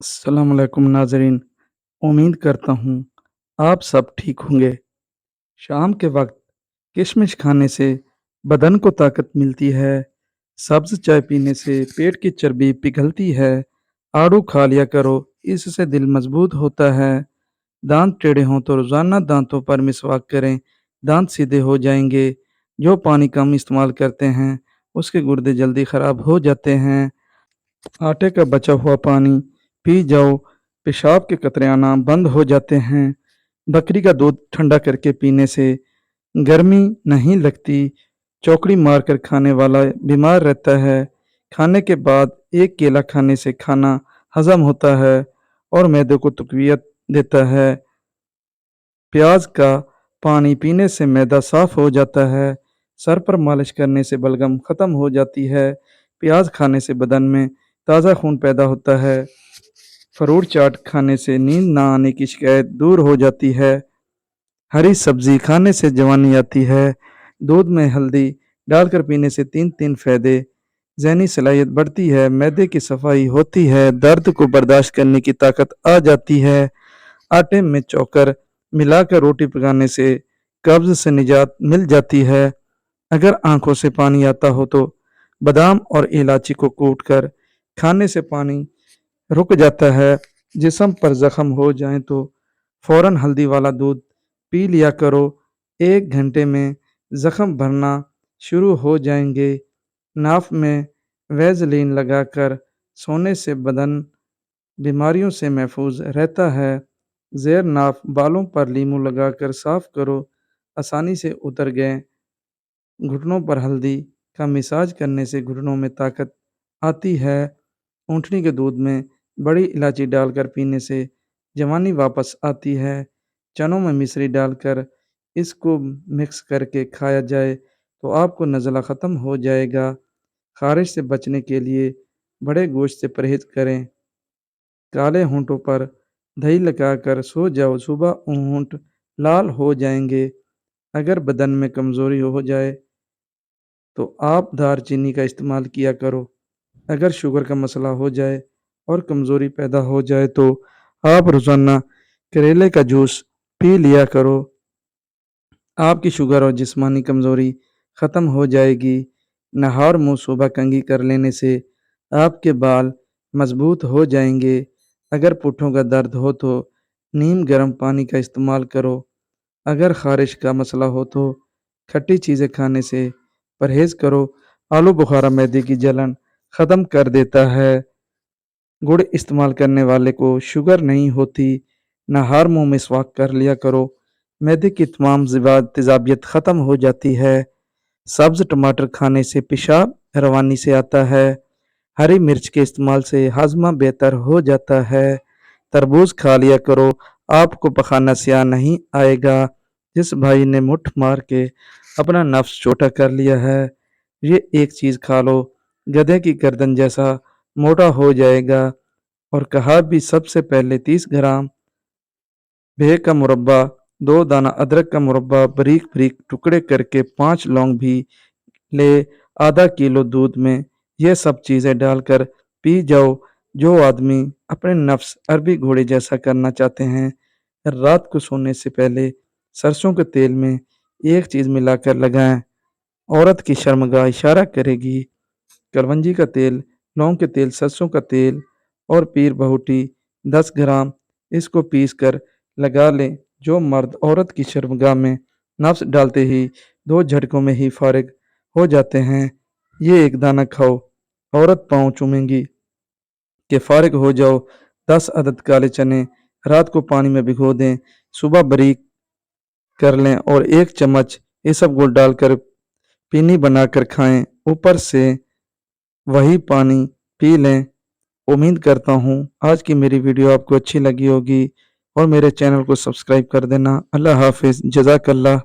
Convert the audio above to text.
अस्सलाम वालेकुम नाज़रीन। उम्मीद करता हूँ आप सब ठीक होंगे। शाम के वक्त किशमिश खाने से बदन को ताकत मिलती है। सब्ज़ चाय पीने से पेट की चर्बी पिघलती है। आड़ू खा लिया करो, इससे दिल मजबूत होता है। दांत टेढ़े हों तो रोज़ाना दांतों पर मिसवाक करें, दांत सीधे हो जाएंगे। जो पानी कम इस्तेमाल करते हैं उसके गुर्दे जल्दी ख़राब हो जाते हैं। आटे का बचा हुआ पानी पी जाओ, पेशाब के कतरे आना बंद हो जाते हैं। बकरी का दूध ठंडा करके पीने से गर्मी नहीं लगती। चौकड़ी मारकर खाने वाला बीमार रहता है। खाने के बाद एक केला खाने से खाना हजम होता है और मैदे को तक़वियत देता है। प्याज का पानी पीने से मैदा साफ हो जाता है। सर पर मालिश करने से बलगम खत्म हो जाती है। प्याज खाने से बदन में ताज़ा खून पैदा होता है। फ्रूट चाट खाने से नींद ना आने की शिकायत दूर हो जाती है। हरी सब्जी खाने से जवानी आती है। दूध में हल्दी डालकर पीने से तीन तीन फायदे। ज़हनी सलाहियत बढ़ती है, मैदे की सफाई होती है, दर्द को बर्दाश्त करने की ताकत आ जाती है। आटे में चोकर मिलाकर रोटी पकाने से कब्ज से निजात मिल जाती है। अगर आंखों से पानी आता हो तो बादाम और इलायची को कूटकर खाने से पानी रुक जाता है। जिस्म पर जख्म हो जाए तो फौरन हल्दी वाला दूध पी लिया करो। 1 घंटे में जख्म भरना शुरू हो जाएंगे। नाफ में वैसलीन लगाकर सोने से बदन बीमारियों से महफूज रहता है। ज़ेर नाफ बालों पर लीमू लगाकर साफ करो, आसानी से उतर गए। घुटनों पर हल्दी का मिसाज करने से घुटनों में ताकत आती है। ऊँटनी के दूध में बड़ी इलायची डालकर पीने से जवानी वापस आती है। चनों में मिश्री डालकर इसको मिक्स करके खाया जाए तो आपको नज़ला ख़त्म हो जाएगा। ख़ारिश से बचने के लिए बड़े गोश्त से परहेज़ करें। काले होंठों पर दही लगाकर सो जाओ, सुबह होंठ लाल हो जाएंगे। अगर बदन में कमज़ोरी हो जाए तो आप दालचीनी का इस्तेमाल किया करो। अगर शुगर का मसला हो जाए और कमज़ोरी पैदा हो जाए तो आप रोज़ाना करेले का जूस पी लिया करो। आपकी शुगर और जिस्मानी कमज़ोरी ख़त्म हो जाएगी। नहार मुँह सुबह कंघी कर लेने से आपके बाल मज़बूत हो जाएंगे। अगर पुट्ठों का दर्द हो तो नीम गर्म पानी का इस्तेमाल करो। अगर ख़ारिश का मसला हो तो खट्टी चीज़ें खाने से परहेज़ करो। आलू बुखारा मैदे की जलन ख़त्म कर देता है। गुड़ इस्तेमाल करने वाले को शुगर नहीं होती। नहार मुँह मिसवाक कर लिया करो। मैदे की तमाम तेज़ाबियत ख़त्म हो जाती है। सब्ज़ टमाटर खाने से पेशाब रवानी से आता है। हरी मिर्च के इस्तेमाल से हाजमा बेहतर हो जाता है। तरबूज खा लिया करो, आपको पखाना स्याह नहीं आएगा। जिस भाई ने मुट्ठ मार के अपना नफ्स छोटा कर लिया है, ये एक चीज़ खा लो, गधे की गर्दन जैसा मोटा हो जाएगा। और कहा भी सबसे पहले 30 ग्राम भेह का मुरब्बा, 2 दाना अदरक का मुरब्बा बारीक बारीक टुकड़े करके 5 लौंग भी ले, आधा किलो दूध में ये सब चीज़ें डालकर पी जाओ। जो आदमी अपने नफ्स अरबी घोड़े जैसा करना चाहते हैं, रात को सोने से पहले सरसों के तेल में एक चीज़ मिलाकर लगाएं। औरत की शर्मगाह इशारा करेगी। कलवंजी का तेल, लौंग के तेल, सरसों का तेल और पीर बहुटी 10 ग्राम इसको पीस कर लगा लें। जो मर्द औरत की शर्मगाह में नफ्स डालते ही 2 झटकों में ही फारिग हो जाते हैं, ये एक दाना खाओ, औरत पाँव चूमेंगी कि फारिग हो जाओ। 10 अदद काले चने रात को पानी में भिगो दें, सुबह बारीक कर लें और 1 चम्मच इसबगोल डालकर पीनी बनाकर खाएं। ऊपर से वही पानी पी लें। उम्मीद करता हूँ आज की मेरी वीडियो आपको अच्छी लगी होगी और मेरे चैनल को सब्सक्राइब कर देना। अल्लाह हाफ़िज़, जज़ाकल्लाह।